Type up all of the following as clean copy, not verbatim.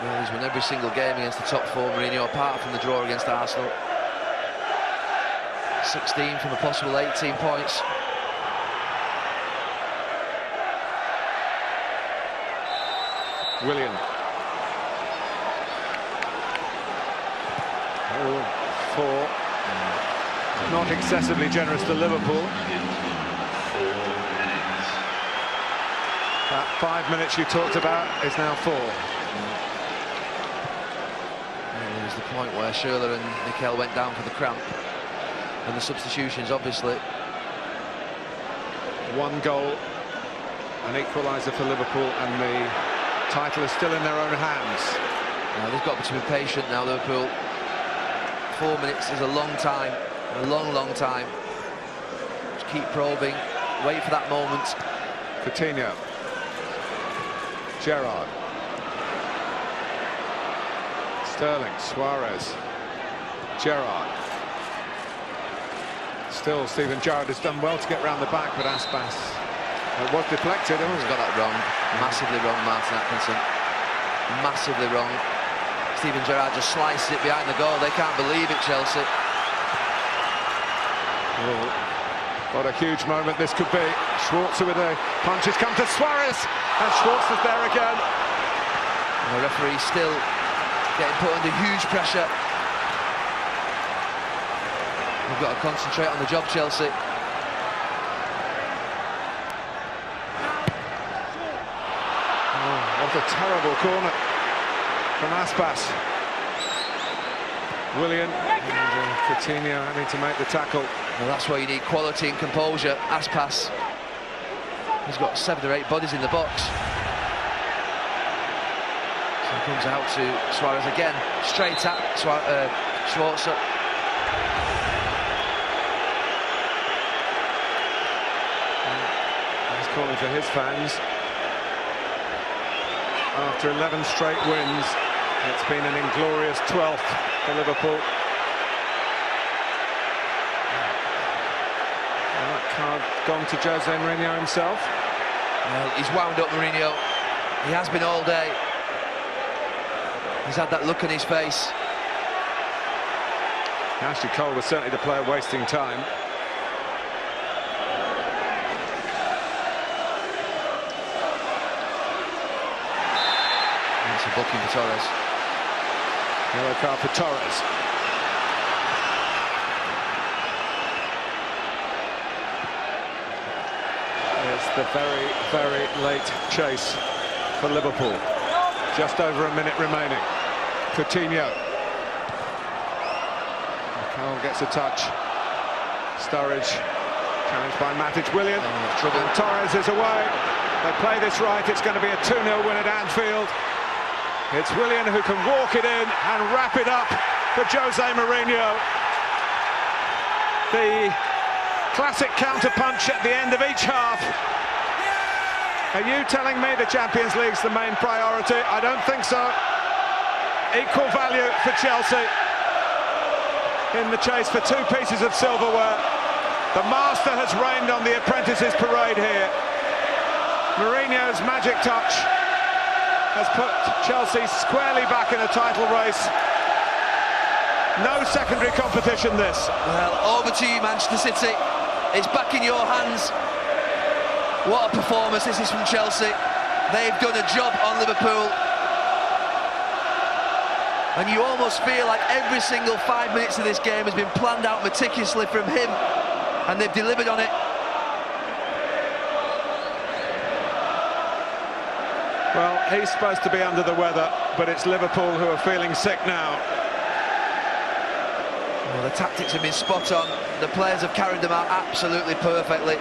Well, he's won every single game against the top four, Mourinho, apart from the draw against Arsenal. 16 from a possible 18 points. Willian. Oh, 4. Not excessively generous to Liverpool. That 5 minutes you talked about is now 4. It was the point where Schürrle and Mikel went down for the cramp. And the substitutions, obviously. 1 goal, an equaliser for Liverpool, and the title is still in their own hands. Now, they've got to be patient now, Liverpool. 4 minutes is a long time, a long time. Just keep probing, wait for that moment. Coutinho. Gerrard. Sterling, Suarez. Gerrard. Still, Steven Gerrard has done well to get round the back, but Aspas was deflected. He's got that wrong, massively wrong, Martin Atkinson. Massively wrong. Steven Gerrard just slices it behind the goal. They can't believe it, Chelsea. Oh, what a huge moment this could be. Schwarzer with a punch. It's come to Suarez, and Schwarzer's there again. And the referee still getting put under huge pressure. We've got to concentrate on the job, Chelsea. Oh, what a terrible corner from Aspas. Willian and Coutinho having to make the tackle. Well, that's why you need quality and composure. Aspas, he's got 7 or 8 bodies in the box. So he comes out to Suarez again, straight at Schwarzer. He's calling for his fans. After 11 straight wins, it's been an inglorious 12th for Liverpool. And that card gone to Jose Mourinho himself. Well, he's wound up, Mourinho. He has been all day. He's had that look on his face. Ashley Cole was certainly the player wasting time. It's a booking for Torres. Yellow card for Torres. It's the very late chase for Liverpool. Just over a minute remaining. Coutinho. Cole gets a touch. Sturridge challenged by Matic. Willian. Trouble. And Torres is away. They play this right. It's going to be a 2-0 win at Anfield. It's Willian who can walk it in and wrap it up for Jose Mourinho. The classic counter-punch at the end of each half. Are you telling me the Champions League's the main priority? I don't think so. Equal value for Chelsea in the chase for 2 pieces of silverware. The master has reigned on the apprentices parade here. Mourinho's magic touch has put Chelsea squarely back in a title race. No secondary competition, this. Well, over to you, Manchester City. It's back in your hands. What a performance this is from Chelsea. They've done a job on Liverpool. And you almost feel like every single 5 minutes of this game has been planned out meticulously from him. And they've delivered on it. Well, he's supposed to be under the weather, but it's Liverpool who are feeling sick now. Well, the tactics have been spot on. The players have carried them out absolutely perfectly.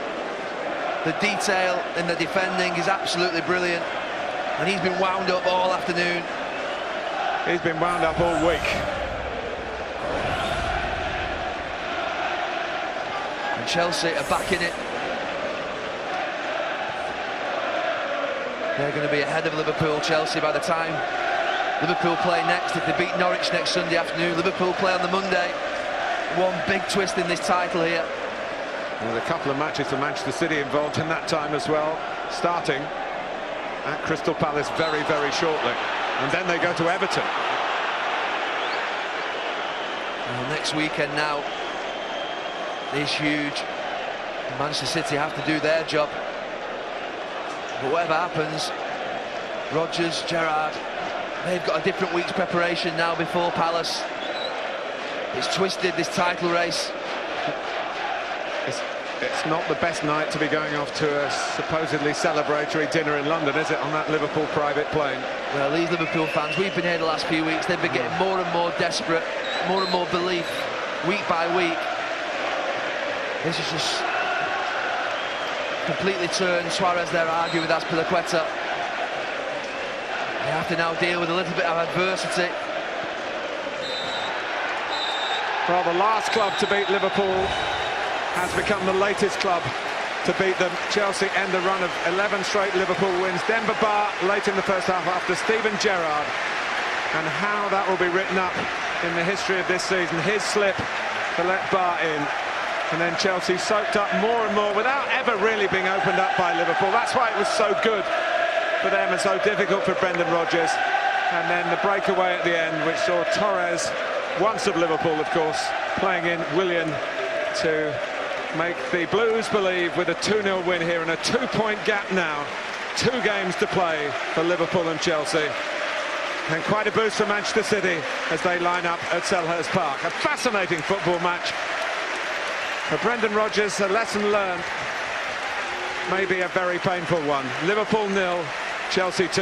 The detail in the defending is absolutely brilliant. And he's been wound up all afternoon. He's been wound up all week. And Chelsea are back in it. They're going to be ahead of Liverpool, Chelsea, by the time Liverpool play next. If they beat Norwich next Sunday afternoon, Liverpool play on the Monday. One big twist in this title here. There's a couple of matches for Manchester City involved in that time as well, starting at Crystal Palace very shortly. and then they go to Everton. Well, next weekend now is huge. Manchester City have to do their job. But whatever happens, Rodgers, Gerrard, they've got a different week's preparation now before Palace. It's twisted, this title race. It's not the best night to be going off to a supposedly celebratory dinner in London, is it, on that Liverpool private plane? Well, these Liverpool fans, we've been here the last few weeks, they've been getting more and more desperate, more and more belief, week by week. This is just completely turned. Suarez there arguing with Azpilicueta. They have to now deal with a little bit of adversity. Well, the last club to beat Liverpool has become the latest club to beat them. Chelsea end the run of 11 straight Liverpool wins. Demba Ba late in the first half after Steven Gerrard. And how that will be written up in the history of this season. His slip to let Ba in. And then Chelsea soaked up more and more without ever really being opened up by Liverpool. That's why it was so good for them and so difficult for Brendan Rodgers. And then the breakaway at the end, which saw Torres, once of Liverpool of course, playing in Willian to make the Blues believe with a 2-0 win here and a 2-point gap now. 2 games to play for Liverpool and Chelsea. And quite a boost for Manchester City as they line up at Selhurst Park. A fascinating football match. For Brendan Rodgers, a lesson learned, maybe a very painful one. Liverpool 0, Chelsea 2.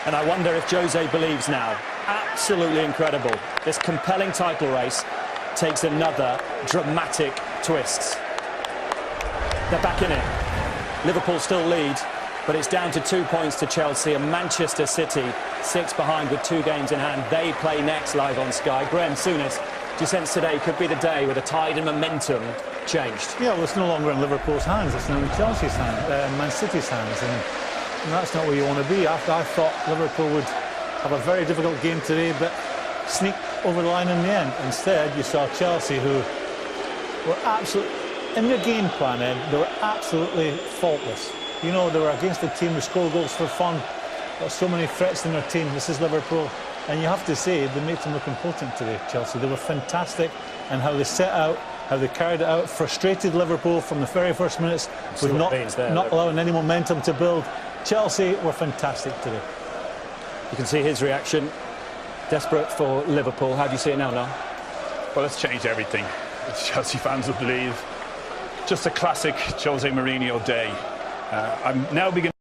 And I wonder if Jose believes now. Absolutely incredible. This compelling title race takes another dramatic twist. They're back in it. Liverpool still lead, but it's down to 2 points to Chelsea, and Manchester City 6 behind with 2 games in hand. They play next live on Sky. Graham Souness, do you sense today could be the day where the tide and momentum changed? Yeah, well, it's no longer in Liverpool's hands, it's now in Chelsea's hands, Man City's hands, and that's not where you want to be. I thought Liverpool would have a very difficult game today, but sneak over the line in the end. Instead, you saw Chelsea, who were absolutely, in their game plan, Ed, they were absolutely faultless. You know, they were against a team who score goals for fun, got so many threats in their team. This is Liverpool. And you have to say, they made them look important today, Chelsea. They were fantastic, and how they set out, how they carried it out, frustrated Liverpool from the very first minutes, with not allowing any momentum to build. Chelsea were fantastic today. You can see his reaction. Desperate for Liverpool. How do you see it now, Noel? Well, it's changed everything. It's Chelsea fans will believe. Just a classic Jose Mourinho day. I'm now beginning